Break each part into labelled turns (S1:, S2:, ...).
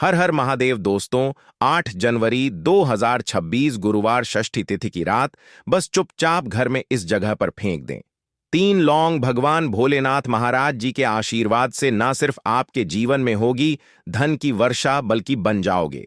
S1: हर हर महादेव दोस्तों। 8 जनवरी 2026 गुरुवार षष्ठी तिथि की रात बस चुपचाप घर में इस जगह पर फेंक दें। 3 लौंग भगवान भोलेनाथ महाराज जी के आशीर्वाद से न सिर्फ आपके जीवन में होगी धन की वर्षा, बल्कि बन जाओगे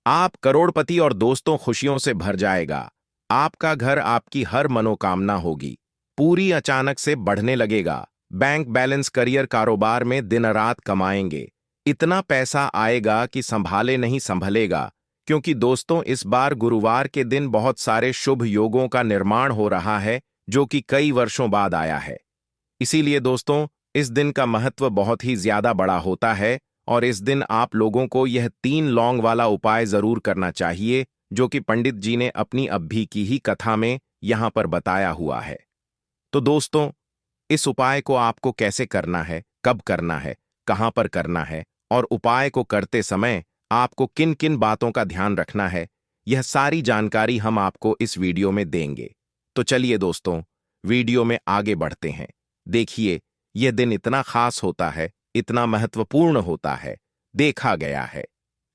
S1: आप करोड़पति और दोस्तों खुशियों से भर जाएगा। आपका घर, आपकी हर मनोकामना होगी पूरी, अचानक से बढ़ने लगेगा। बैंक बैलेंस, करियर, कारोबार में दिन रात कमाएंगे। इतना पैसा आएगा कि संभाले नहीं संभलेगा। क्योंकि दोस्तों, इस बार गुरुवार के दिन बहुत सारे शुभ योगों का निर्माण हो रहा है, जो कि कई वर्षों बाद आया है। इसीलिए दोस्तों, इस दिन का महत्व बहुत ही ज्यादा बड़ा होता है और इस दिन आप लोगों को यह 3 लौंग वाला उपाय जरूर करना चाहिए, जो कि पंडित जी ने अपनी अभी की ही कथा में यहां पर बताया हुआ है। तो दोस्तों, इस उपाय को आपको कैसे करना है, कब करना है, कहां पर करना है और उपाय को करते समय आपको किन किन बातों का ध्यान रखना है, यह सारी जानकारी हम आपको इस वीडियो में देंगे। तो चलिए दोस्तों, वीडियो में आगे बढ़ते हैं। देखिए, यह दिन इतना खास होता है, इतना महत्वपूर्ण होता है। देखा गया है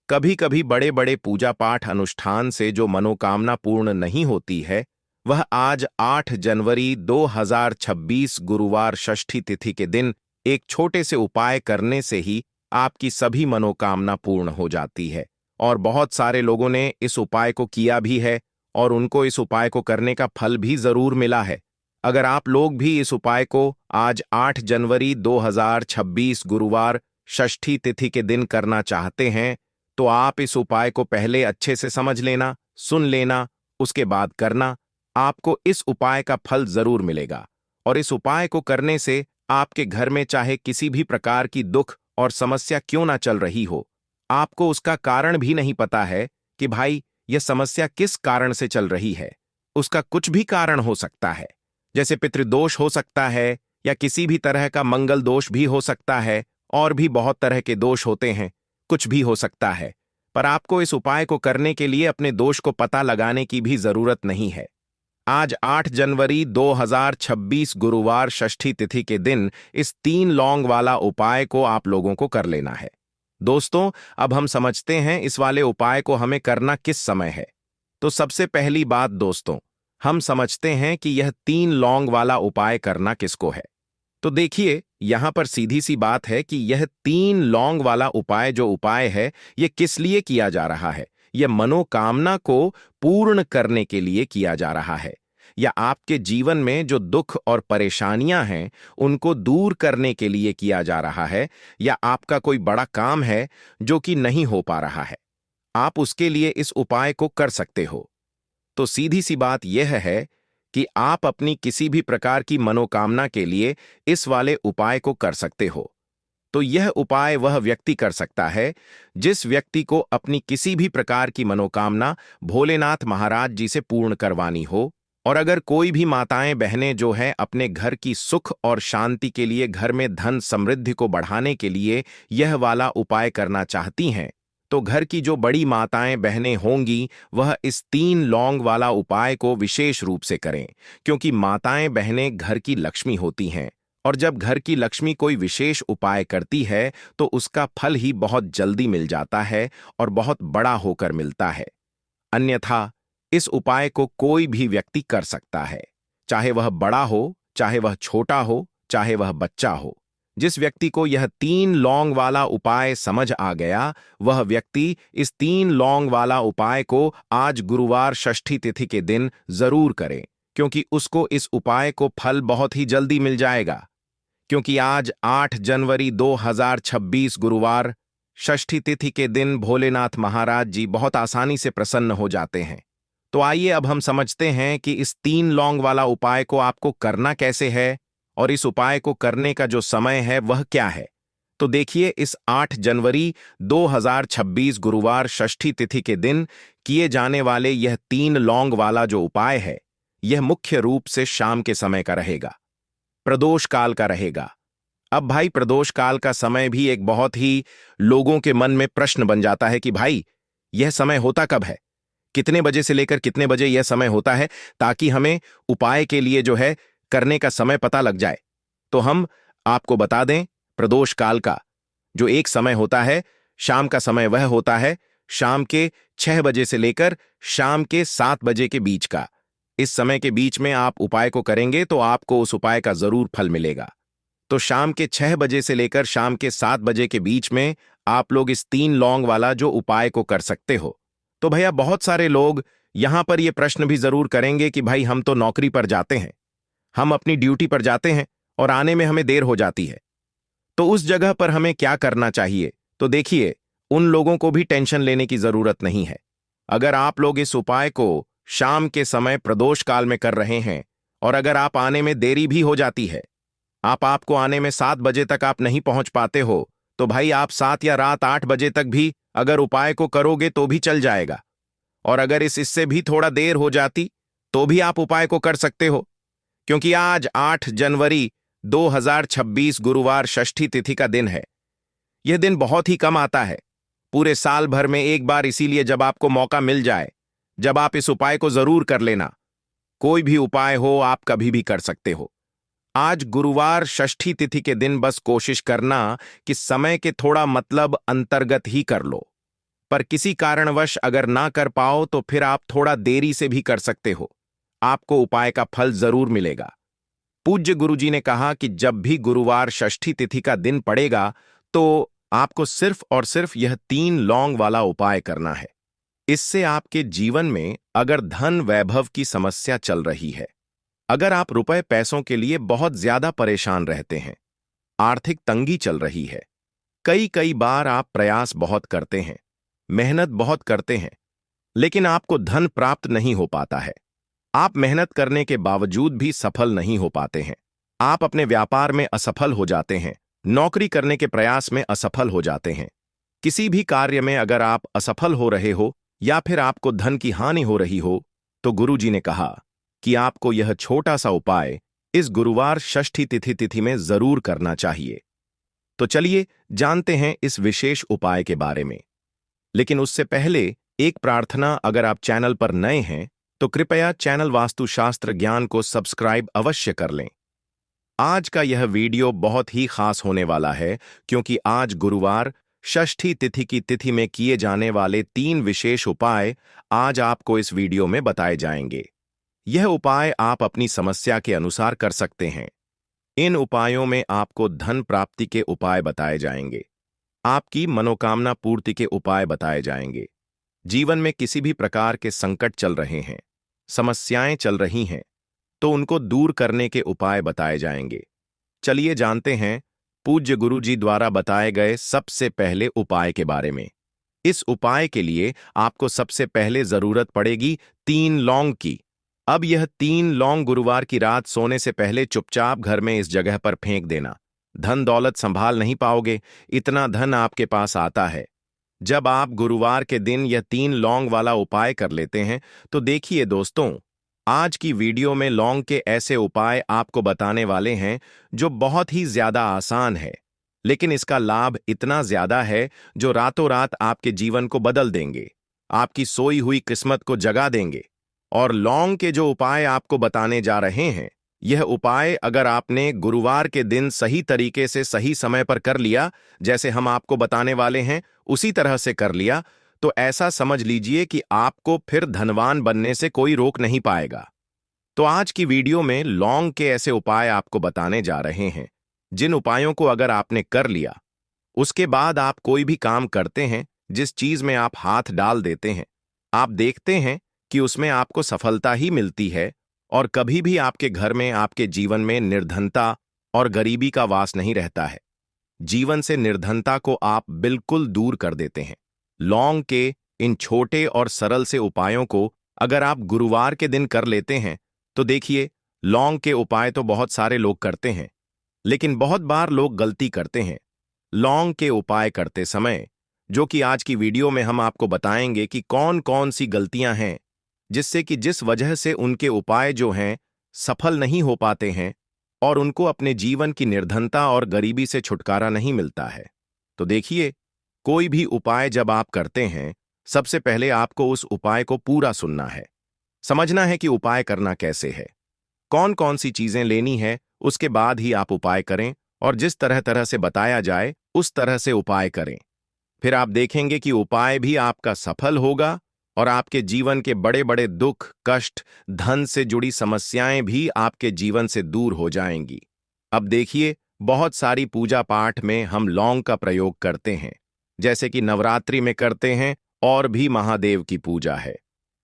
S1: कभी कभी बड़े बड़े पूजा पाठ अनुष्ठान से जो मनोकामना पूर्ण नहीं होती है, वह आज 8 जनवरी 2026 गुरुवार षष्ठी तिथि के दिन एक छोटे से उपाय करने से ही आपकी सभी मनोकामना पूर्ण हो जाती है। और बहुत सारे लोगों ने इस उपाय को किया भी है और उनको इस उपाय को करने का फल भी जरूर मिला है। अगर आप लोग भी इस उपाय को आज 8 जनवरी 2026 गुरुवार षष्ठी तिथि के दिन करना चाहते हैं, तो आप इस उपाय को पहले अच्छे से समझ लेना, सुन लेना, उसके बाद करना। आपको इस उपाय का फल जरूर मिलेगा। और इस उपाय को करने से आपके घर में चाहे किसी भी प्रकार की दुख और समस्या क्यों ना चल रही हो, आपको उसका कारण भी नहीं पता है कि भाई यह समस्या किस कारण से चल रही है। उसका कुछ भी कारण हो सकता है, जैसे पितृदोष हो सकता है या किसी भी तरह का मंगल दोष भी हो सकता है, और भी बहुत तरह के दोष होते हैं, कुछ भी हो सकता है। पर आपको इस उपाय को करने के लिए अपने दोष को पता लगाने की भी जरूरत नहीं है। आज 8 जनवरी 2026 गुरुवार षष्ठी तिथि के दिन इस 3 लौंग वाला उपाय को आप लोगों को कर लेना है। दोस्तों, अब हम समझते हैं इस वाले उपाय को हमें करना किस समय है। तो सबसे पहली बात दोस्तों, हम समझते हैं कि यह 3 लौंग वाला उपाय करना किसको है। तो देखिए, यहां पर सीधी सी बात है कि यह 3 लौंग वाला उपाय जो उपाय है, यह किस लिए किया जा रहा है। यह मनोकामना को पूर्ण करने के लिए किया जा रहा है, या आपके जीवन में जो दुख और परेशानियां हैं उनको दूर करने के लिए किया जा रहा है, या आपका कोई बड़ा काम है जो कि नहीं हो पा रहा है, आप उसके लिए इस उपाय को कर सकते हो। तो सीधी सी बात यह है कि आप अपनी किसी भी प्रकार की मनोकामना के लिए इस वाले उपाय को कर सकते हो। तो यह उपाय वह व्यक्ति कर सकता है जिस व्यक्ति को अपनी किसी भी प्रकार की मनोकामना भोलेनाथ महाराज जी से पूर्ण करवानी हो। और अगर कोई भी माताएं बहनें जो हैं अपने घर की सुख और शांति के लिए, घर में धन समृद्धि को बढ़ाने के लिए यह वाला उपाय करना चाहती हैं, तो घर की जो बड़ी माताएं बहनें होंगी वह इस 3 लौंग वाला उपाय को विशेष रूप से करें। क्योंकि माताएं बहनें घर की लक्ष्मी होती हैं, और जब घर की लक्ष्मी कोई विशेष उपाय करती है तो उसका फल ही बहुत जल्दी मिल जाता है और बहुत बड़ा होकर मिलता है। अन्यथा इस उपाय को कोई भी व्यक्ति कर सकता है, चाहे वह बड़ा हो, चाहे वह छोटा हो, चाहे वह बच्चा हो। जिस व्यक्ति को यह 3 लौंग वाला उपाय समझ आ गया, वह व्यक्ति इस 3 लौंग वाला उपाय को आज गुरुवार षष्ठी तिथि के दिन जरूर करे, क्योंकि उसको इस उपाय को फल बहुत ही जल्दी मिल जाएगा। क्योंकि आज 8 जनवरी 2026 गुरुवार षष्ठी तिथि के दिन भोलेनाथ महाराज जी बहुत आसानी से प्रसन्न हो जाते हैं। तो आइए अब हम समझते हैं कि इस 3 लौंग वाला उपाय को आपको करना कैसे है, और इस उपाय को करने का जो समय है वह क्या है। तो देखिए, इस 8 जनवरी 2026 गुरुवार षष्ठी तिथि के दिन किए जाने वाले यह 3 लौंग वाला जो उपाय है, यह मुख्य रूप से शाम के समय का रहेगा, प्रदोष काल का रहेगा। अब भाई, प्रदोष काल का समय भी एक बहुत ही लोगों के मन में प्रश्न बन जाता है कि भाई यह समय होता कब है, कितने बजे से लेकर कितने बजे यह समय होता है, ताकि हमें उपाय के लिए जो है करने का समय पता लग जाए। तो हम आपको बता दें, प्रदोष काल का जो एक समय होता है शाम का समय वह होता है शाम के 6 बजे से लेकर शाम के 7 बजे के बीच का। इस समय के बीच में आप उपाय को करेंगे तो आपको उस उपाय का जरूर फल मिलेगा। तो शाम के 6 बजे से लेकर शाम के 7 बजे के बीच में आप लोग इस 3 लौंग वाला जो उपाय को कर सकते हो। तो भैया बहुत सारे लोग यहां पर यह प्रश्न भी जरूर करेंगे कि भाई हम तो नौकरी पर जाते हैं, हम अपनी ड्यूटी पर जाते हैं और आने में हमें देर हो जाती है, तो उस जगह पर हमें क्या करना चाहिए। तो देखिए, उन लोगों को भी टेंशन लेने की जरूरत नहीं है। अगर आप लोग इस उपाय को शाम के समय प्रदोष काल में कर रहे हैं और अगर आप आने में देरी भी हो जाती है, आपको आने में 7 बजे तक आप नहीं पहुंच पाते हो, तो भाई आप 7 या रात 8 बजे तक भी अगर उपाय को करोगे तो भी चल जाएगा। और अगर इससे भी थोड़ा देर हो जाती तो भी आप उपाय को कर सकते हो, क्योंकि आज 8 जनवरी 2026 गुरुवार षष्ठी तिथि का दिन है। यह दिन बहुत ही कम आता है, पूरे साल भर में एक बार, इसीलिए जब आपको मौका मिल जाए, जब आप इस उपाय को जरूर कर लेना। कोई भी उपाय हो आप कभी भी कर सकते हो। आज गुरुवार षष्ठी तिथि के दिन बस कोशिश करना कि समय के थोड़ा मतलब अंतर्गत ही कर लो, पर किसी कारणवश अगर ना कर पाओ तो फिर आप थोड़ा देरी से भी कर सकते हो, आपको उपाय का फल जरूर मिलेगा। पूज्य गुरुजी ने कहा कि जब भी गुरुवार षष्ठी तिथि का दिन पड़ेगा तो आपको सिर्फ और सिर्फ यह 3 लौंग वाला उपाय करना है। इससे आपके जीवन में अगर धन वैभव की समस्या चल रही है, अगर आप रुपए पैसों के लिए बहुत ज्यादा परेशान रहते हैं, आर्थिक तंगी चल रही है, कई बार आप प्रयास बहुत करते हैं, मेहनत बहुत करते हैं, लेकिन आपको धन प्राप्त नहीं हो पाता है, आप मेहनत करने के बावजूद भी सफल नहीं हो पाते हैं, आप अपने व्यापार में असफल हो जाते हैं, नौकरी करने के प्रयास में असफल हो जाते हैं, किसी भी कार्य में अगर आप असफल हो रहे हो या फिर आपको धन की हानि हो रही हो, तो गुरुजी ने कहा कि आपको यह छोटा सा उपाय इस गुरुवार षष्ठी तिथि में जरूर करना चाहिए। तो चलिए जानते हैं इस विशेष उपाय के बारे में। लेकिन उससे पहले एक प्रार्थना, अगर आप चैनल पर नए हैं तो कृपया चैनल वास्तुशास्त्र ज्ञान को सब्सक्राइब अवश्य कर लें। आज का यह वीडियो बहुत ही खास होने वाला है, क्योंकि आज गुरुवार षष्ठी तिथि की तिथि में किए जाने वाले 3 विशेष उपाय आज आपको इस वीडियो में बताए जाएंगे। यह उपाय आप अपनी समस्या के अनुसार कर सकते हैं। इन उपायों में आपको धन प्राप्ति के उपाय बताए जाएंगे, आपकी मनोकामना पूर्ति के उपाय बताए जाएंगे। जीवन में किसी भी प्रकार के संकट चल रहे हैं, समस्याएं चल रही हैं, तो उनको दूर करने के उपाय बताए जाएंगे। चलिए जानते हैं पूज्य गुरुजी द्वारा बताए गए सबसे पहले उपाय के बारे में। इस उपाय के लिए आपको सबसे पहले जरूरत पड़ेगी 3 लौंग की। अब यह 3 लौंग गुरुवार की रात सोने से पहले चुपचाप घर में इस जगह पर फेंक देना। धन दौलत संभाल नहीं पाओगे, इतना धन आपके पास आता है। जब आप गुरुवार के दिन यह 3 लौंग वाला उपाय कर लेते हैं तो देखिए दोस्तों, आज की वीडियो में लौंग के ऐसे उपाय आपको बताने वाले हैं जो बहुत ही ज्यादा आसान है, लेकिन इसका लाभ इतना ज्यादा है जो रातों रात आपके जीवन को बदल देंगे, आपकी सोई हुई किस्मत को जगा देंगे। और लौंग के जो उपाय आपको बताने जा रहे हैं, यह उपाय अगर आपने गुरुवार के दिन सही तरीके से सही समय पर कर लिया, जैसे हम आपको बताने वाले हैं उसी तरह से कर लिया, तो ऐसा समझ लीजिए कि आपको फिर धनवान बनने से कोई रोक नहीं पाएगा। तो आज की वीडियो में लौंग के ऐसे उपाय आपको बताने जा रहे हैं, जिन उपायों को अगर आपने कर लिया, उसके बाद आप कोई भी काम करते हैं, जिस चीज में आप हाथ डाल देते हैं, आप देखते हैं कि उसमें आपको सफलता ही मिलती है और कभी भी आपके घर में, आपके जीवन में निर्धनता और गरीबी का वास नहीं रहता है। जीवन से निर्धनता को आप बिल्कुल दूर कर देते हैं। लौंग के इन छोटे और सरल से उपायों को अगर आप गुरुवार के दिन कर लेते हैं तो देखिए, लौंग के उपाय तो बहुत सारे लोग करते हैं, लेकिन बहुत बार लोग गलती करते हैं लौंग के उपाय करते समय, जो कि आज की वीडियो में हम आपको बताएंगे कि कौन कौन सी गलतियां हैं जिससे कि जिस वजह से उनके उपाय जो हैं सफल नहीं हो पाते हैं और उनको अपने जीवन की निर्धनता और गरीबी से छुटकारा नहीं मिलता है। तो देखिए, कोई भी उपाय जब आप करते हैं, सबसे पहले आपको उस उपाय को पूरा सुनना है, समझना है कि उपाय करना कैसे है, कौन कौन सी चीजें लेनी है, उसके बाद ही आप उपाय करें और जिस तरह तरह से बताया जाए उस तरह से उपाय करें। फिर आप देखेंगे कि उपाय भी आपका सफल होगा और आपके जीवन के बड़े बड़े दुख, कष्ट, धन से जुड़ी समस्याएं भी आपके जीवन से दूर हो जाएंगी। अब देखिए, बहुत सारी पूजा पाठ में हम लौंग का प्रयोग करते हैं, जैसे कि नवरात्रि में करते हैं और भी महादेव की पूजा है।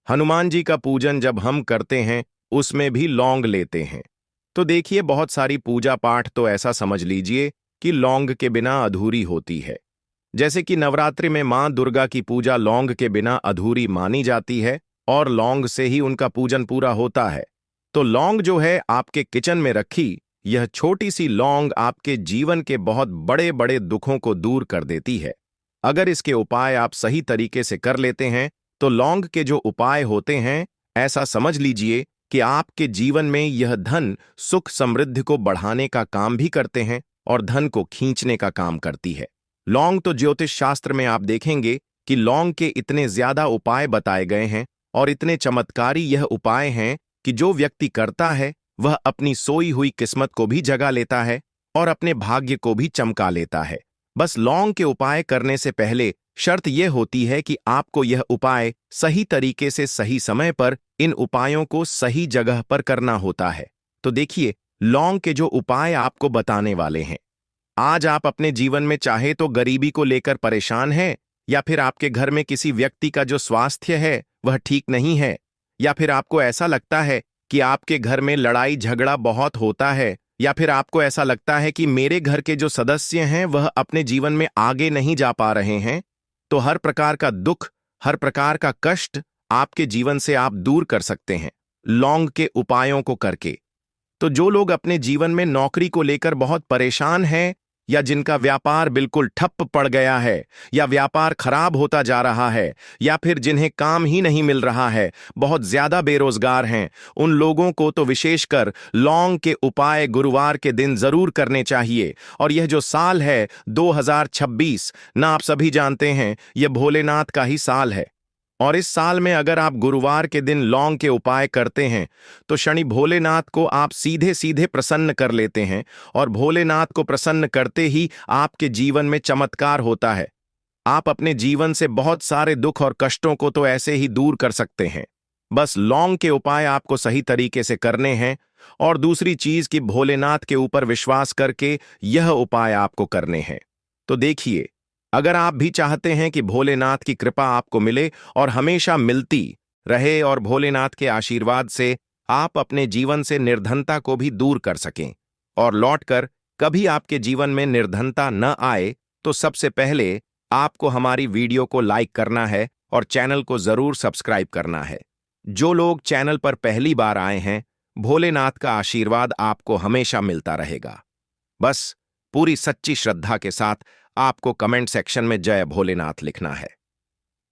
S1: हनुमान जी का पूजन जब हम करते हैं उसमें भी लौंग लेते हैं। तो देखिए, बहुत सारी पूजा पाठ तो ऐसा समझ लीजिए कि लौंग के बिना अधूरी होती है। जैसे कि नवरात्रि में मां दुर्गा की पूजा लौंग के बिना अधूरी मानी जाती है और लौंग से ही उनका पूजन पूरा होता है। तो लौंग जो है आपके किचन में रखी, यह छोटी सी लौंग आपके जीवन के बहुत बड़े बड़े दुखों को दूर कर देती है। अगर इसके उपाय आप सही तरीके से कर लेते हैं तो लौंग के जो उपाय होते हैं, ऐसा समझ लीजिए कि आपके जीवन में यह धन सुख समृद्धि को बढ़ाने का काम भी करते हैं और धन को खींचने का काम करती है। लौंग तो ज्योतिष शास्त्र में आप देखेंगे कि लौंग के इतने ज्यादा उपाय बताए गए हैं और इतने चमत्कारी यह उपाय हैं कि जो व्यक्ति करता है वह अपनी सोई हुई किस्मत को भी जगा लेता है और अपने भाग्य को भी चमका लेता है। बस लौंग के उपाय करने से पहले शर्त यह होती है कि आपको यह उपाय सही तरीके से सही समय पर इन उपायों को सही जगह पर करना होता है। तो देखिए, लौंग के जो उपाय आपको बताने वाले हैं, आज आप अपने जीवन में चाहे तो गरीबी को लेकर परेशान हैं, या फिर आपके घर में किसी व्यक्ति का जो स्वास्थ्य है वह ठीक नहीं है, या फिर आपको ऐसा लगता है कि आपके घर में लड़ाई झगड़ा बहुत होता है, या फिर आपको ऐसा लगता है कि मेरे घर के जो सदस्य हैं वह अपने जीवन में आगे नहीं जा पा रहे हैं, तो हर प्रकार का दुख, हर प्रकार का कष्ट आपके जीवन से आप दूर कर सकते हैं लौंग के उपायों को करके। तो जो लोग अपने जीवन में नौकरी को लेकर बहुत परेशान हैं, या जिनका व्यापार बिल्कुल ठप पड़ गया है, या व्यापार खराब होता जा रहा है, या फिर जिन्हें काम ही नहीं मिल रहा है, बहुत ज्यादा बेरोजगार हैं, उन लोगों को तो विशेषकर लौंग के उपाय गुरुवार के दिन जरूर करने चाहिए। और यह जो साल है 2026, ना आप सभी जानते हैं यह भोलेनाथ का ही साल है। और इस साल में अगर आप गुरुवार के दिन लौंग के उपाय करते हैं तो शनि भोलेनाथ को आप सीधे सीधे प्रसन्न कर लेते हैं, और भोलेनाथ को प्रसन्न करते ही आपके जीवन में चमत्कार होता है। आप अपने जीवन से बहुत सारे दुख और कष्टों को तो ऐसे ही दूर कर सकते हैं। बस लौंग के उपाय आपको सही तरीके से करने हैं, और दूसरी चीज कि भोलेनाथ के ऊपर विश्वास करके यह उपाय आपको करने हैं। तो देखिए, अगर आप भी चाहते हैं कि भोलेनाथ की कृपा आपको मिले और हमेशा मिलती रहे, और भोलेनाथ के आशीर्वाद से आप अपने जीवन से निर्धनता को भी दूर कर सकें और लौटकर कभी आपके जीवन में निर्धनता न आए, तो सबसे पहले आपको हमारी वीडियो को लाइक करना है और चैनल को जरूर सब्सक्राइब करना है। जो लोग चैनल पर पहली बार आए हैं, भोलेनाथ का आशीर्वाद आपको हमेशा मिलता रहेगा। बस पूरी सच्ची श्रद्धा के साथ आपको कमेंट सेक्शन में जय भोलेनाथ लिखना है।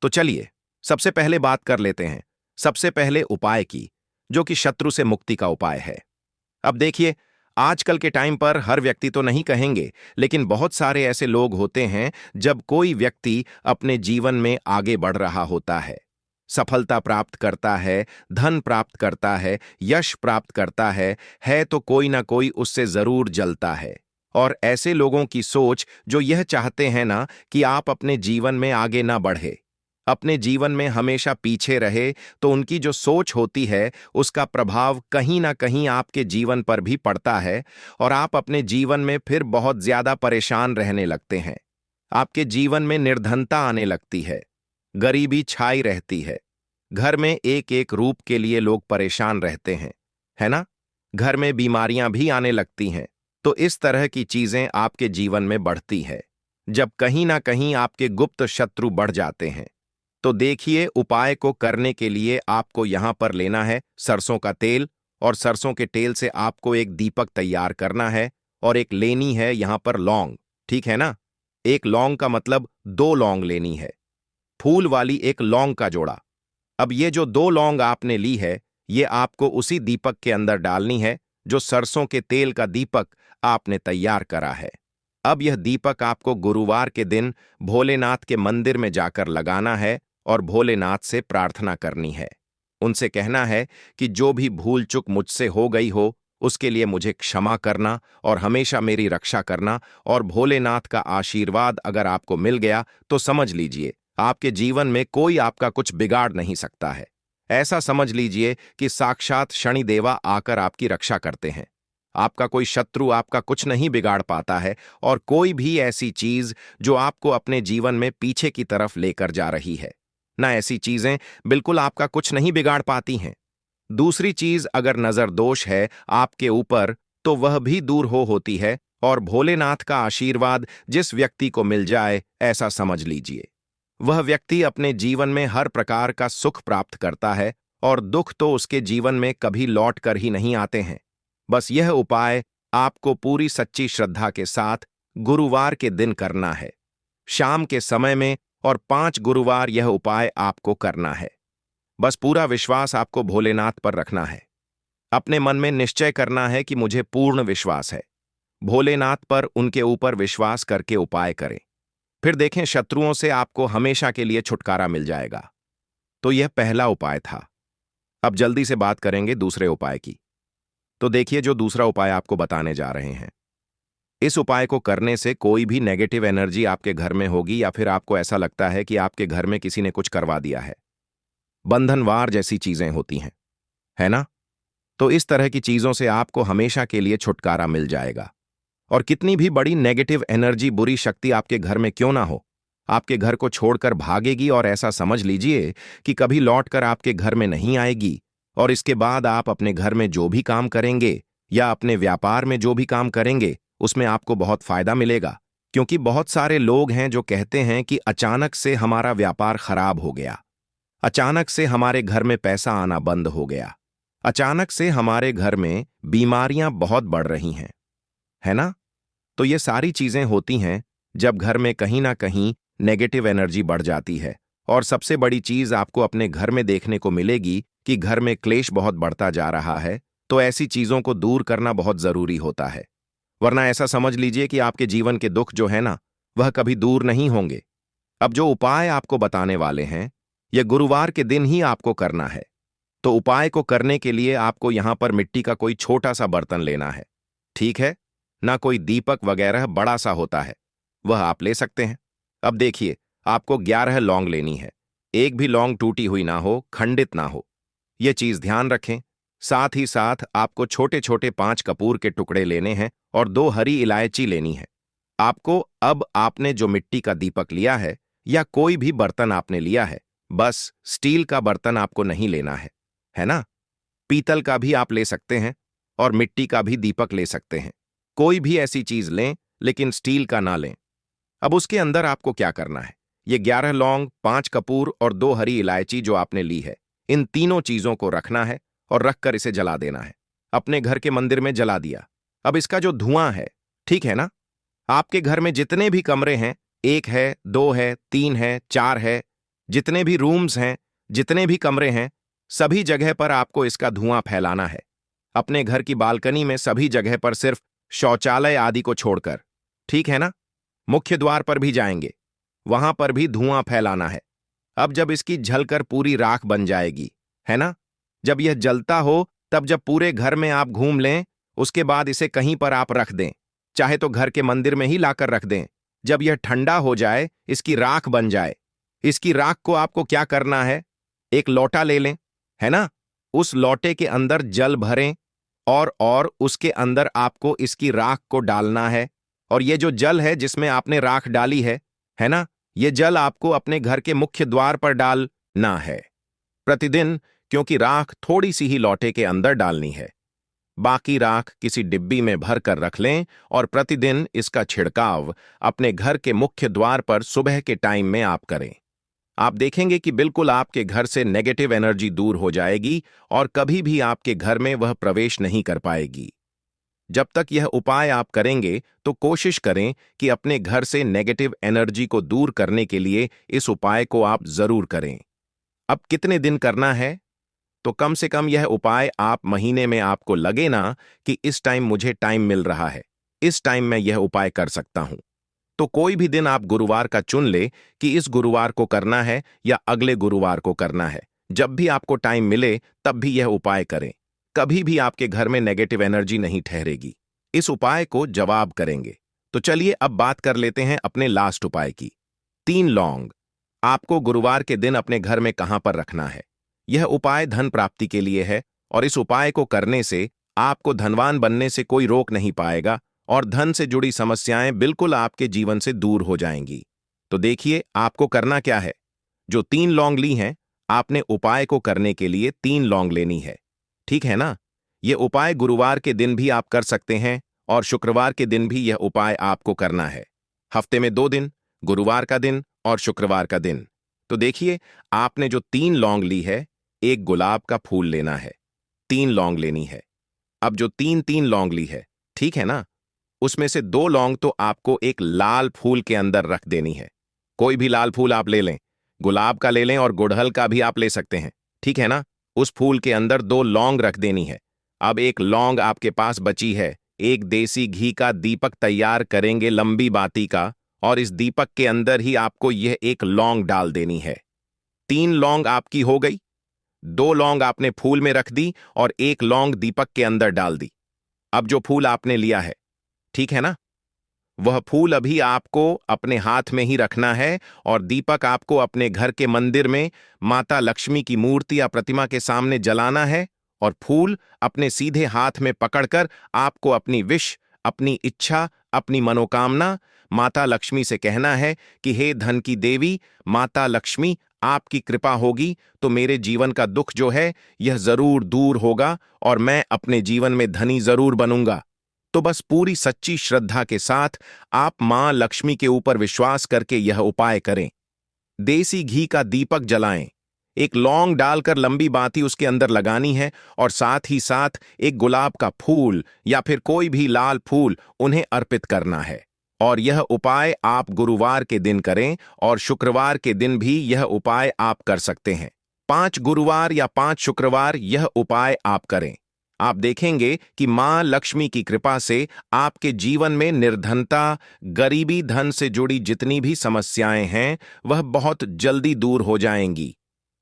S1: तो चलिए सबसे पहले बात कर लेते हैं सबसे पहले उपाय की, जो कि शत्रु से मुक्ति का उपाय है। अब देखिए, आजकल के टाइम पर हर व्यक्ति तो नहीं कहेंगे, लेकिन बहुत सारे ऐसे लोग होते हैं जब कोई व्यक्ति अपने जीवन में आगे बढ़ रहा होता है, सफलता प्राप्त करता है, धन प्राप्त करता है, यश प्राप्त करता है तो कोई ना कोई उससे जरूर जलता है। और ऐसे लोगों की सोच जो यह चाहते हैं ना कि आप अपने जीवन में आगे ना बढ़े, अपने जीवन में हमेशा पीछे रहे, तो उनकी जो सोच होती है उसका प्रभाव कहीं ना कहीं आपके जीवन पर भी पड़ता है, और आप अपने जीवन में फिर बहुत ज्यादा परेशान रहने लगते हैं। आपके जीवन में निर्धनता आने लगती है, गरीबी छाई रहती है, घर में एक एक रूप के लिए लोग परेशान रहते हैं, है ना? घर में बीमारियां भी आने लगती हैं। तो इस तरह की चीजें आपके जीवन में बढ़ती है जब कहीं ना कहीं आपके गुप्त शत्रु बढ़ जाते हैं। तो देखिए, उपाय को करने के लिए आपको यहां पर लेना है सरसों का तेल, और सरसों के तेल से आपको एक दीपक तैयार करना है, और एक लेनी है यहां पर लौंग, ठीक है ना? एक लौंग का मतलब 2 लौंग लेनी है, फूल वाली एक लौंग का जोड़ा। अब ये जो 2 लौंग आपने ली है, ये आपको उसी दीपक के अंदर डालनी है जो सरसों के तेल का दीपक आपने तैयार करा है। अब यह दीपक आपको गुरुवार के दिन भोलेनाथ के मंदिर में जाकर लगाना है और भोलेनाथ से प्रार्थना करनी है। उनसे कहना है कि जो भी भूल चूक मुझसे हो गई हो उसके लिए मुझे क्षमा करना और हमेशा मेरी रक्षा करना। और भोलेनाथ का आशीर्वाद अगर आपको मिल गया तो समझ लीजिए आपके जीवन में कोई आपका कुछ बिगाड़ नहीं सकता है। ऐसा समझ लीजिए कि साक्षात शनिदेवा आकर आपकी रक्षा करते हैं। आपका कोई शत्रु आपका कुछ नहीं बिगाड़ पाता है, और कोई भी ऐसी चीज जो आपको अपने जीवन में पीछे की तरफ लेकर जा रही है, ना ऐसी चीजें बिल्कुल आपका कुछ नहीं बिगाड़ पाती हैं। दूसरी चीज, अगर नजर दोष है आपके ऊपर तो वह भी दूर होती है, और भोलेनाथ का आशीर्वाद जिस व्यक्ति को मिल जाए ऐसा समझ लीजिए वह व्यक्ति अपने जीवन में हर प्रकार का सुख प्राप्त करता है, और दुख तो उसके जीवन में कभी लौट कर ही नहीं आते हैं। बस यह उपाय आपको पूरी सच्ची श्रद्धा के साथ गुरुवार के दिन करना है, शाम के समय में, और 5 गुरुवार यह उपाय आपको करना है। बस पूरा विश्वास आपको भोलेनाथ पर रखना है। अपने मन में निश्चय करना है कि मुझे पूर्ण विश्वास है। भोलेनाथ पर, उनके ऊपर विश्वास करके उपाय करें। फिर देखें शत्रुओं से आपको हमेशा के लिए छुटकारा मिल जाएगा। तो यह पहला उपाय था। अब जल्दी से बात करेंगे दूसरे उपाय की। तो देखिए जो दूसरा उपाय आपको बताने जा रहे हैं, इस उपाय को करने से कोई भी नेगेटिव एनर्जी आपके घर में होगी, या फिर आपको ऐसा लगता है कि आपके घर में किसी ने कुछ करवा दिया है, बंधनवार जैसी चीजें होती हैं, है ना? तो इस तरह की चीजों से आपको हमेशा के लिए छुटकारा मिल जाएगा। और कितनी भी बड़ी नेगेटिव एनर्जी, बुरी शक्ति आपके घर में क्यों ना हो, आपके घर को छोड़कर भागेगी, और ऐसा समझ लीजिए कि कभी लौटकर आपके घर में नहीं आएगी। और इसके बाद आप अपने घर में जो भी काम करेंगे या अपने व्यापार में जो भी काम करेंगे उसमें आपको बहुत फायदा मिलेगा। क्योंकि बहुत सारे लोग हैं जो कहते हैं कि अचानक से हमारा व्यापार खराब हो गया, अचानक से हमारे घर में पैसा आना बंद हो गया, अचानक से हमारे घर में बीमारियां बहुत बढ़ रही हैं, है ना? तो ये सारी चीजें होती हैं जब घर में कहीं ना कहीं नेगेटिव एनर्जी बढ़ जाती है। और सबसे बड़ी चीज आपको अपने घर में देखने को मिलेगी कि घर में क्लेश बहुत बढ़ता जा रहा है। तो ऐसी चीजों को दूर करना बहुत जरूरी होता है, वरना ऐसा समझ लीजिए कि आपके जीवन के दुख जो है ना, वह कभी दूर नहीं होंगे। अब जो उपाय आपको बताने वाले हैं, यह गुरुवार के दिन ही आपको करना है। तो उपाय को करने के लिए आपको यहां पर मिट्टी का कोई छोटा सा बर्तन लेना है, ठीक है ना? कोई दीपक वगैरह बड़ा सा होता है, वह आप ले सकते हैं। अब देखिए, आपको 11 लौंग लेनी है। एक भी लौंग टूटी हुई ना हो, खंडित ना हो, यह चीज ध्यान रखें। साथ ही साथ आपको छोटे छोटे 5 कपूर के टुकड़े लेने हैं, और 2 हरी इलायची लेनी है। आपको, अब आपने जो मिट्टी का दीपक लिया है या कोई भी बर्तन आपने लिया है, बस स्टील का बर्तन आपको नहीं लेना है ना? पीतल का भी आप ले सकते हैं, और मिट्टी का भी दीपक ले सकते हैं। कोई भी ऐसी चीज लें, लेकिन स्टील का ना लें। अब उसके अंदर आपको क्या करना है, ये 11 लौंग, 5 कपूर और 2 हरी इलायची जो आपने ली है, इन तीनों चीजों को रखना है और रखकर इसे जला देना है। अपने घर के मंदिर में जला दिया। अब इसका जो धुआं है, ठीक है ना, आपके घर में जितने भी कमरे हैं, 1 है, 2 है, 3 है, 4 है, जितने भी रूम्स हैं, जितने भी कमरे हैं, सभी जगह पर आपको इसका धुआं फैलाना है। अपने घर की बालकनी में सभी जगह पर, सिर्फ शौचालय आदि को छोड़कर, ठीक है ना? मुख्य द्वार पर भी जाएंगे, वहां पर भी धुआं फैलाना है। अब जब इसकी जलकर पूरी राख बन जाएगी, है ना, जब यह जलता हो, तब जब पूरे घर में आप घूम लें, उसके बाद इसे कहीं पर आप रख दें, चाहे तो घर के मंदिर में ही लाकर रख दें। जब यह ठंडा हो जाए, इसकी राख बन जाए, इसकी राख को आपको क्या करना है, एक लोटा ले लें, है ना? उस लोटे के अंदर जल भरें, और उसके अंदर आपको इसकी राख को डालना है। और ये जो जल है जिसमें आपने राख डाली है ना, ये जल आपको अपने घर के मुख्य द्वार पर डालना है प्रतिदिन, क्योंकि राख थोड़ी सी ही लोटे के अंदर डालनी है। बाकी राख किसी डिब्बी में भर कर रख लें, और प्रतिदिन इसका छिड़काव अपने घर के मुख्य द्वार पर सुबह के टाइम में आप करें। आप देखेंगे कि बिल्कुल आपके घर से नेगेटिव एनर्जी दूर हो जाएगी, और कभी भी आपके घर में वह प्रवेश नहीं कर पाएगी। जब तक यह उपाय आप करेंगे तो कोशिश करें कि अपने घर से नेगेटिव एनर्जी को दूर करने के लिए इस उपाय को आप जरूर करें। अब कितने दिन करना है? तो कम से कम यह उपाय आप महीने में, आपको लगे ना कि इस टाइम मुझे टाइम मिल रहा है, इस टाइम मैं यह उपाय कर सकता हूं, तो कोई भी दिन आप गुरुवार का चुन ले कि इस गुरुवार को करना है या अगले गुरुवार को करना है। जब भी आपको टाइम मिले तब भी यह उपाय करें। कभी भी आपके घर में नेगेटिव एनर्जी नहीं ठहरेगी। इस उपाय को जवाब करेंगे। तो चलिए अब बात कर लेते हैं अपने लास्ट उपाय की। 3 लौंग आपको गुरुवार के दिन अपने घर में कहां पर रखना है। यह उपाय धन प्राप्ति के लिए है और इस उपाय को करने से आपको धनवान बनने से कोई रोक नहीं पाएगा और धन से जुड़ी समस्याएं बिल्कुल आपके जीवन से दूर हो जाएंगी। तो देखिए आपको करना क्या है। जो 3 लौंग ली हैं, आपने उपाय को करने के लिए 3 लौंग लेनी है। ठीक है ना? यह उपाय गुरुवार के दिन भी आप कर सकते हैं और शुक्रवार के दिन भी यह उपाय आपको करना है। हफ्ते में 2 दिन, गुरुवार का दिन और शुक्रवार का दिन। तो देखिए आपने जो 3 लौंग ली है, एक गुलाब का फूल लेना है, 3 लौंग लेनी है। अब जो 3-3 लौंग ली है, ठीक है ना? उसमें से 2 लौंग तो आपको एक लाल फूल के अंदर रख देनी है। कोई भी लाल फूल आप ले लें, गुलाब का ले लें और गुड़हल का भी आप ले सकते हैं। ठीक है ना? उस फूल के अंदर 2 लौंग रख देनी है। अब एक लौंग आपके पास बची है। एक देसी घी का दीपक तैयार करेंगे लंबी बाती का और इस दीपक के अंदर ही आपको यह एक लौंग डाल देनी है। 3 लौंग आपकी हो गई। 2 लौंग आपने फूल में रख दी और एक लौंग दीपक के अंदर डाल दी। अब जो फूल आपने लिया है, ठीक है ना? वह फूल अभी आपको अपने हाथ में ही रखना है और दीपक आपको अपने घर के मंदिर में माता लक्ष्मी की मूर्ति या प्रतिमा के सामने जलाना है और फूल अपने सीधे हाथ में पकड़कर आपको अपनी विश, अपनी इच्छा, अपनी मनोकामना माता लक्ष्मी से कहना है कि हे धन की देवी माता लक्ष्मी, आपकी कृपा होगी तो मेरे जीवन का दुख जो है यह जरूर दूर होगा और मैं अपने जीवन में धनी जरूर बनूंगा। तो बस पूरी सच्ची श्रद्धा के साथ आप मां लक्ष्मी के ऊपर विश्वास करके यह उपाय करें। देसी घी का दीपक जलाएं, एक लौंग डालकर लंबी बाती उसके अंदर लगानी है और साथ ही साथ एक गुलाब का फूल या फिर कोई भी लाल फूल उन्हें अर्पित करना है। और यह उपाय आप गुरुवार के दिन करें और शुक्रवार के दिन भी यह उपाय आप कर सकते हैं। 5 गुरुवार या 5 शुक्रवार यह उपाय आप करें। आप देखेंगे कि मां लक्ष्मी की कृपा से आपके जीवन में निर्धनता, गरीबी, धन से जुड़ी जितनी भी समस्याएं हैं वह बहुत जल्दी दूर हो जाएंगी।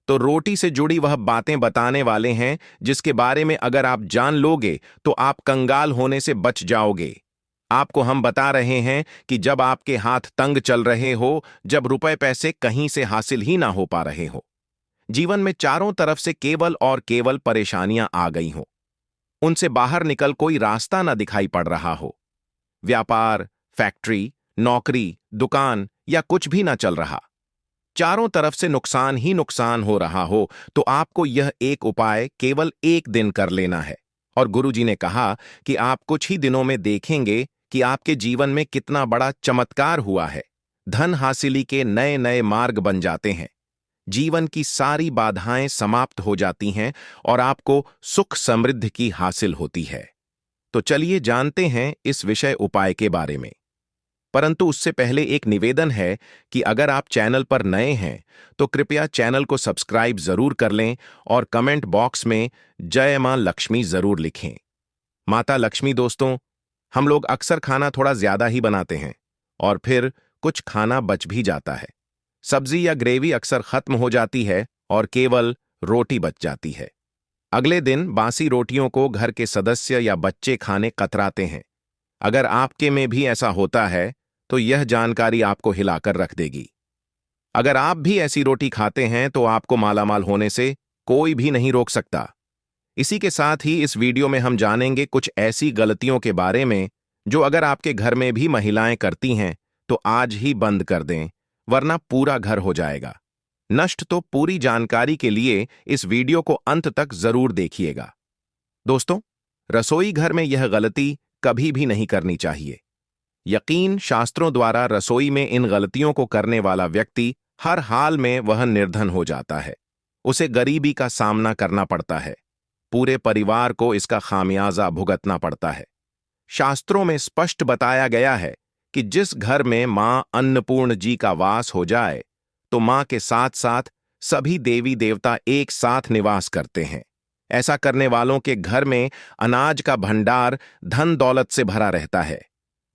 S1: तो रोटी से जुड़ी वह बातें बताने वाले हैं जिसके बारे में अगर आप जान लोगे तो आप कंगाल होने से बच जाओगे। आपको हम बता रहे हैं कि जब आपके हाथ तंग चल रहे हो, जब रुपए पैसे कहीं से हासिल ही ना हो पा रहे हो, जीवन में चारों तरफ से केवल और केवल परेशानियां आ गई हो, उनसे बाहर निकल कोई रास्ता ना दिखाई पड़ रहा हो, व्यापार, फैक्ट्री, नौकरी, दुकान या कुछ भी ना चल रहा, चारों तरफ से नुकसान ही नुकसान हो रहा हो, तो आपको यह एक उपाय केवल 1 दिन कर लेना है। और गुरुजी ने कहा कि आप कुछ ही दिनों में देखेंगे कि आपके जीवन में कितना बड़ा चमत्कार हुआ है। धन हासिली के नए नए मार्ग बन जाते हैं, जीवन की सारी बाधाएं समाप्त हो जाती हैं और आपको सुख समृद्धि की हासिल होती है। तो चलिए जानते हैं इस विषय उपाय के बारे में। परंतु उससे पहले एक निवेदन है कि अगर आप चैनल पर नए हैं तो कृपया चैनल को सब्सक्राइब जरूर कर लें और कमेंट बॉक्स में जय मां लक्ष्मी जरूर लिखें। माता लक्ष्मी दोस्तों, हम लोग अक्सर खाना थोड़ा ज्यादा ही बनाते हैं और फिर कुछ खाना बच भी जाता है। सब्जी या ग्रेवी अक्सर खत्म हो जाती है और केवल रोटी बच जाती है। अगले दिन बासी रोटियों को घर के सदस्य या बच्चे खाने कतराते हैं। अगर आपके में भी ऐसा होता है तो यह जानकारी आपको हिलाकर रख देगी। अगर आप भी ऐसी रोटी खाते हैं तो आपको मालामाल होने से कोई भी नहीं रोक सकता। इसी के साथ ही इस वीडियो में हम जानेंगे कुछ ऐसी गलतियों के बारे में जो अगर आपके घर में भी महिलाएं करती हैं तो आज ही बंद कर दें, वरना पूरा घर हो जाएगा नष्ट। तो पूरी जानकारी के लिए इस वीडियो को अंत तक जरूर देखिएगा। दोस्तों, रसोई घर में यह गलती कभी भी नहीं करनी चाहिए। यकीन शास्त्रों द्वारा रसोई में इन गलतियों को करने वाला व्यक्ति हर हाल में वह निर्धन हो जाता है, उसे गरीबी का सामना करना पड़ता है, पूरे परिवार को इसका खामियाजा भुगतना पड़ता है। शास्त्रों में स्पष्ट बताया गया है कि जिस घर में मां अन्नपूर्ण जी का वास हो जाए तो मां के साथ साथ सभी देवी देवता एक साथ निवास करते हैं। ऐसा करने वालों के घर में अनाज का भंडार धन दौलत से भरा रहता है।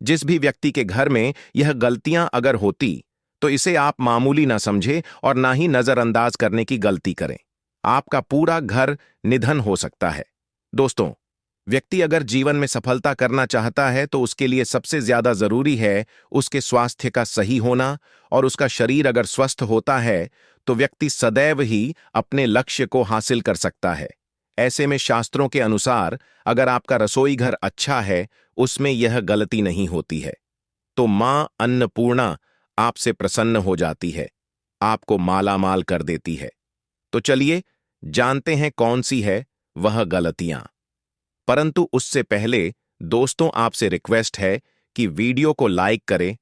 S1: जिस भी व्यक्ति के घर में यह गलतियां अगर होती तो इसे आप मामूली ना समझे और ना ही नजरअंदाज करने की गलती करें। आपका पूरा घर निधन हो सकता है। दोस्तों, व्यक्ति अगर जीवन में सफलता करना चाहता है तो उसके लिए सबसे ज्यादा जरूरी है उसके स्वास्थ्य का सही होना। और उसका शरीर अगर स्वस्थ होता है तो व्यक्ति सदैव ही अपने लक्ष्य को हासिल कर सकता है। ऐसे में शास्त्रों के अनुसार अगर आपका रसोई घर अच्छा है, उसमें यह गलती नहीं होती है, तो मां अन्नपूर्णा आपसे प्रसन्न हो जाती है, आपको मालामाल कर देती है। तो चलिए जानते हैं कौन सी है वह गलतियां। परंतु उससे पहले दोस्तों, आपसे रिक्वेस्ट है कि वीडियो को लाइक करें,